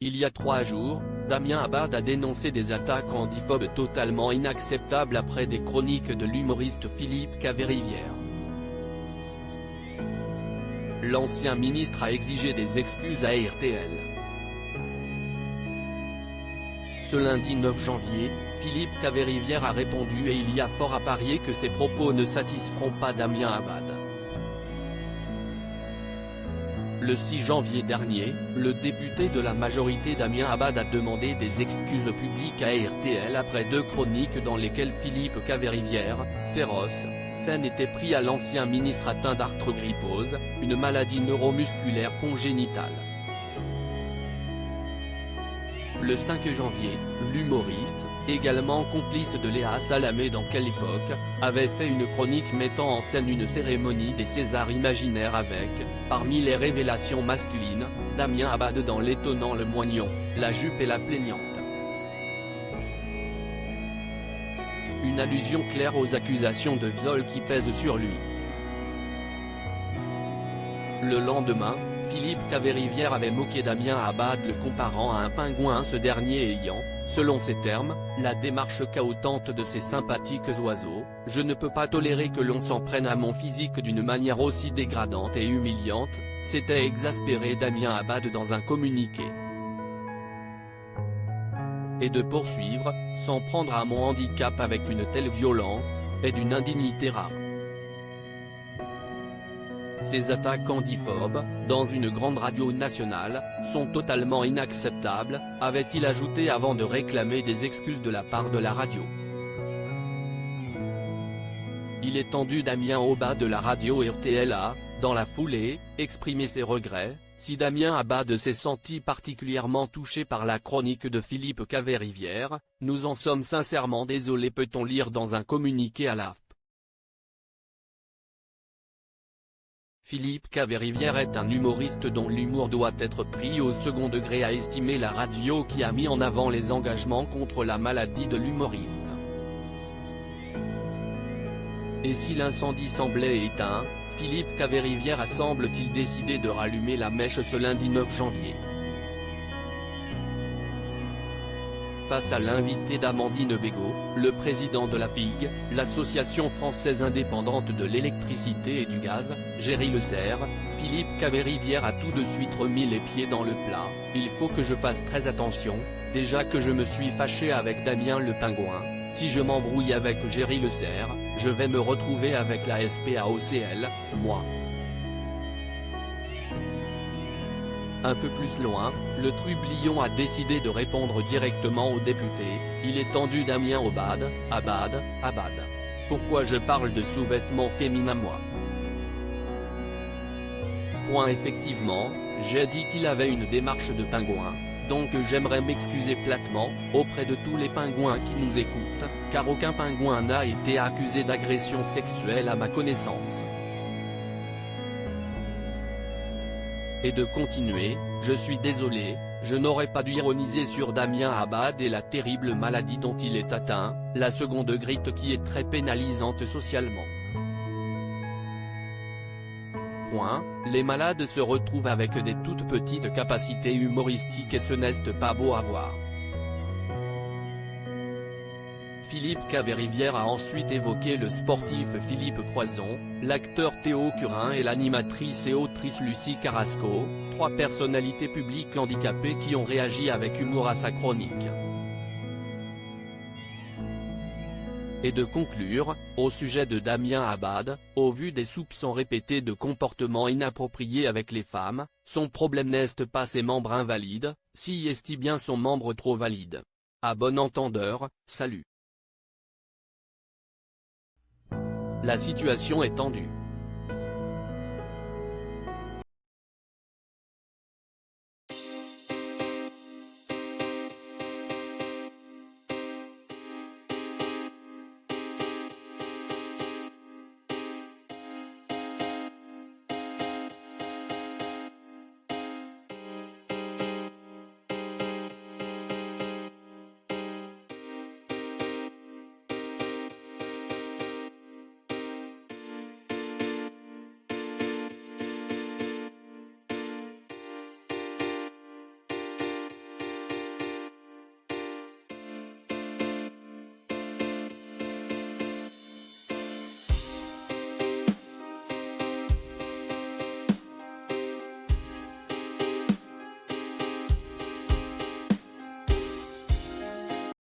Il y a 3 jours, Damien Abad a dénoncé des attaques handiphobes totalement inacceptables après des chroniques de l'humoriste Philippe Caverivière. L'ancien ministre a exigé des excuses à RTL. Ce lundi 9 janvier, Philippe Caverivière a répondu et il y a fort à parier que ses propos ne satisferont pas Damien Abad. Le 6 janvier dernier, le député de la majorité Damien Abad a demandé des excuses publiques à RTL après 2 chroniques dans lesquelles Philippe Caverivière, féroce, s'en était pris à l'ancien ministre atteint d'arthrogrypose, une maladie neuromusculaire congénitale. Le 5 janvier, l'humoriste, également complice de Léa Salamé dans Quelle époque, avait fait une chronique mettant en scène une cérémonie des Césars imaginaire avec, parmi les révélations masculines, Damien Abad dans l'étonnant Le Moignon, la jupe et la plaignante. Une allusion claire aux accusations de viol qui pèsent sur lui. Le lendemain, Philippe Caverivière avait moqué Damien Abad le comparant à un pingouin, ce dernier ayant, selon ses termes, la démarche chaotante de ces sympathiques oiseaux. « Je ne peux pas tolérer que l'on s'en prenne à mon physique d'une manière aussi dégradante et humiliante », s'était exaspéré Damien Abad dans un communiqué. Et de poursuivre, « S'en prendre à mon handicap avec une telle violence, est d'une indignité rare. Ces attaques handiphobes, dans une grande radio nationale, sont totalement inacceptables », avait-il ajouté avant de réclamer des excuses de la part de la radio. Il est tendu Damien Abad de la radio RTL a, dans la foulée, exprimé ses regrets. Si Damien Abad s'est senti particulièrement touché par la chronique de Philippe Caverivière, nous en sommes sincèrement désolés, peut-on lire dans un communiqué à l'AFP. Philippe Caverivière est un humoriste dont l'humour doit être pris au second degré, a estimé la radio qui a mis en avant les engagements contre la maladie de l'humoriste. Et si l'incendie semblait éteint, Philippe Caverivière a semble-t-il décidé de rallumer la mèche ce lundi 9 janvier. Face à l'invité d'Amandine Bégaud, le président de la FIG, l'association française indépendante de l'électricité et du gaz, Géry Le Serre, Philippe Caverivière a tout de suite remis les pieds dans le plat. « Il faut que je fasse très attention, déjà que je me suis fâché avec Damien le Pingouin, si je m'embrouille avec Géry Le Serre, je vais me retrouver avec la SPAOCL, moi. » Un peu plus loin, le trublion a décidé de répondre directement au député. Il est tendu Damien Abad, Abad. Pourquoi je parle de sous-vêtements féminins moi? Effectivement, j'ai dit qu'il avait une démarche de pingouin, donc j'aimerais m'excuser platement, auprès de tous les pingouins qui nous écoutent, car aucun pingouin n'a été accusé d'agression sexuelle à ma connaissance. Et de continuer, je suis désolé, je n'aurais pas dû ironiser sur Damien Abad et la terrible maladie dont il est atteint, la seconde grippe qui est très pénalisante socialement. Les malades se retrouvent avec des toutes petites capacités humoristiques et ce n'est pas beau à voir. Philippe Caverivière a ensuite évoqué le sportif Philippe Croizon, l'acteur Théo Curin et l'animatrice et autrice Lucie Carrasco, 3 personnalités publiques handicapées qui ont réagi avec humour à sa chronique. Et de conclure, au sujet de Damien Abad, au vu des soupçons répétés de comportements inappropriés avec les femmes, son problème n'est pas ses membres invalides, si est bien son membre trop valide. À bon entendeur, salut. La situation est tendue.